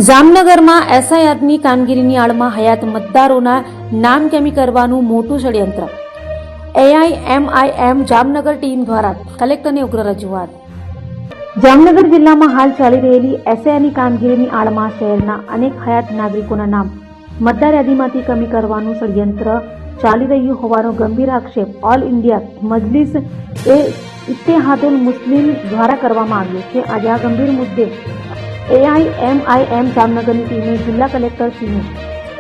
જામનગરમાં એસઆઈઆરની કામગીરીની આડમાં હયાત મતદારોના નામ કેમી કરવાનું મોટું ષડયંત્ર. એઆઈએમઆઈએમ જામનગર ટીમ દ્વારા કલેક્ટરને ઉગ્ર રજૂઆત. જામનગર જિલ્લામાં હાલ ચાલી રહેલી એસઆઈઆરની કામગીરીની આડમાં શહેરના અનેક હયાત નાગરિકોના નામ મતદાર યાદીમાંથી કમી કરવાનું ષડયંત્ર ચાલી રહ્યું હોવાનો ગંભીર આક્ષેપ ઓલ ઇન્ડિયા મજલિસ એ ઇત્તેહાદુલ મુસ્લિમ દ્વારા કરવામાં આવ્યો છે. આજે આ ગંભીર મુદ્દે એઆઈએમઆઈએમ જામનગરની ટીમે જિલ્લા કલેક્ટરશ્રીને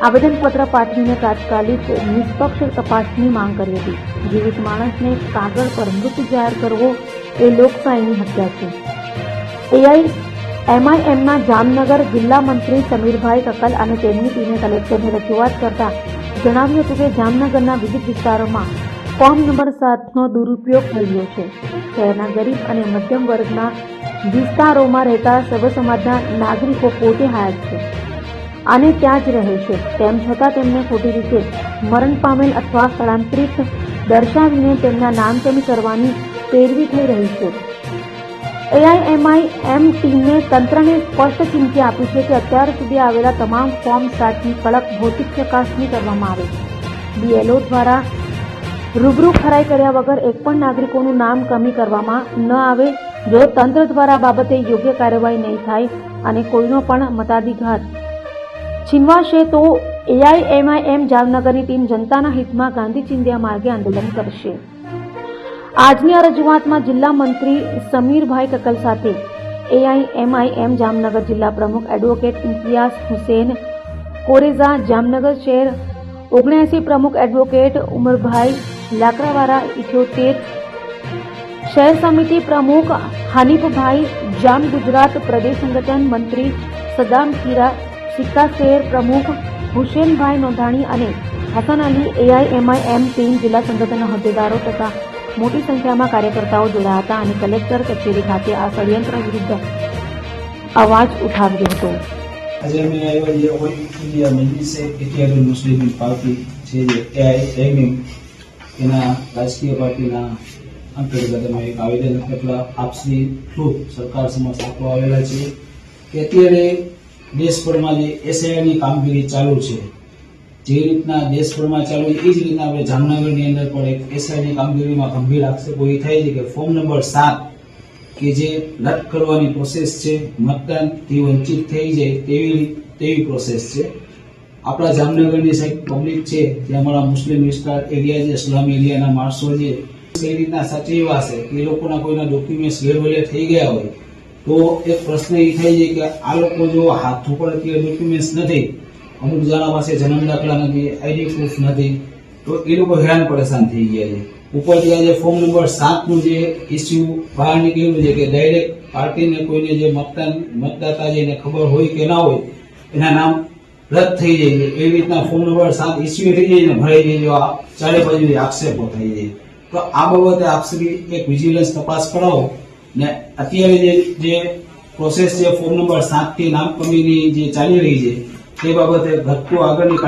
આવેદનપત્ર પાઠવીને તાત્કાલિક નિષ્પક્ષ તપાસની માંગ કરી હતી. જીવિત માણસને કાગળ પર મૃત જાહેર કરવો એ લોકશાહીની હત્યા છે. એઆઈએમઆઈએમના જામનગર જિલ્લા મંત્રી સમીરભાઈ કકલ અને તેમની ટીમે કલેક્ટરને રજૂઆત કરતા જણાવ્યું હતું કે જામનગરના વિવિધ વિસ્તારોમાં ફોર્મ નંબર 7નો દુરુપયોગ થઈ રહ્યો છે. શહેરના ગરીબ અને મધ્યમ વર્ગના વિસ્તારોમાં રહેતા સર્વ સમાજના નાગરિકો પોતે હયાત છે અને ત્યાં જ રહે છે, તેમ છતાં તેમને ખોટી રીતે મરણ પામેલ અથવા સ્થળાંતરિત દર્શાવીને તેમના નામ કમી કરવાની પેરવી થઈ રહી છે. એઆઈએમઆઈએમ ટીમે તંત્રને સ્પષ્ટ ચીમકી આપી છે કે અત્યાર સુધી આવેલા તમામ ફોર્મ 7ની કડક ભૌતિક ચકાસણી કરવામાં આવે. બીએલઓ દ્વારા રૂબરૂ ખરાઈ કર્યા વગર એક પણ નાગરિકોનું નામ કમી કરવામાં ન આવે. જો તંત્ર દ્વારા બાબતે યોગ્ય કાર્યવાહી નહીં થાય અને કોઈનો પણ મતાધિકાર છીનવાશે તો એઆઈએમઆઈએમ જામનગરની ટીમ જનતાના હિતમાં ગાંધી ચિંધ્યા માર્ગે આંદોલન કરશે. આજની આ રજૂઆતમાં જિલ્લા મંત્રી સમીરભાઈ કકલ સાથે એઆઈએમઆઈએમ જામનગર જિલ્લા પ્રમુખ એડવોકેટ ઇમ્તિયાઝ હુસેન કોરેઝા, જામનગર શહેર 79 પ્રમુખ એડવોકેટ ઉમરભાઈ લાકડાવાળા 78, શહેર સમિતિ પ્રમુખ હાનિફભાઈ, જામ ગુજરાત પ્રદેશ સંગઠન મંત્રી સદામ ખીરા, સિક્કા શહેર પ્રમુખ હુસેનભાઈ નોંધાણી અને હસન અલી, એઆઈએમઆઈએમ ટીમ જિલ્લા સંગઠનના હોદ્દેદારો તથા મોટી સંખ્યામાં કાર્યકર્તાઓ જોડાયા હતા અને કલેક્ટર કચેરી ખાતે આ ષડયંત્ર વિરુદ્ધ અવાજ ઉઠાવ્યો હતો. આજે અમે આવ્યા જે ઓલ ઇન્ડિયા મજલિસ ઇત્તેહાદુલ મુસ્લિમ પાર્ટી છે જે એઆઈએમઆઈએમ એના રાજકીય પાર્ટીના અંતર્ગત અમે એક આવેદનપત્ર આપશ્રી થ્રુ સરકાર સમક્ષ આપવા આવેલા છે કે અત્યારે દેશભરમાં જે એસઆઈઆરની કામગીરી ચાલુ છે, જે રીતના દેશભરમાં ચાલુ એ જ રીતના આપણે જામનગરની અંદર પણ એક એસઆઈઆરની કામગીરીમાં ગંભીર આક્ષેપો એ થાય છે કે ફોર્મ નંબર 7 કે જે રદ કરવાની પ્રોસેસ છે, મતદાનથી વંચિત થઈ જાય તેવી પ્રોસેસ છે. આપણા જામનગરની સાઈડ પબ્લિક છે જે અમારા મુસ્લિમ વિસ્તાર એરિયા છે, સ્લમ એરિયાના માણસો છે, એ રીતના સાચવવા છે કે એ લોકોના કોઈના ડોક્યુમેન્ટ્સ ગેરવલે થઈ ગયા હોય તો એક પ્રશ્ન એ થાય છે કે આ લોકો જો હાથ ઉપર અત્યારે ડોક્યુમેન્ટ્સ નથી, અમુક જણા પાસે જન્મ દાખલા નથી, આઈડી પ્રૂફ નથી, તો એ લોકો હેરાન પરેશાન થઈ ગયા છે. ઉપરથી આજે ફોર્મ નંબર 7નું જે ઇસ્યુ બહાર નીકળ્યું છે કે ડાયરેક્ટ પાર્ટીને કોઈને જે મતદાતા છે એને ખબર હોય કે ના હોય એના નામ રદ થઈ જાય છે. એવી રીતના ફોર્મ નંબર 7 ઇસ્યુ થઈ જાય ને ભરાઈ જાય, ચારે બાજુ આક્ષેપો થઈ જાય. તો આ બાબતે આપશ્રી એક વિજિલન્સ તપાસ કરાવો ને અત્યારે જે પ્રોસેસ છે ફોર્મ નંબર 7 થી નામ કમીની જે ચાલી રહી છે તે બાબતે ઘટતું આગળની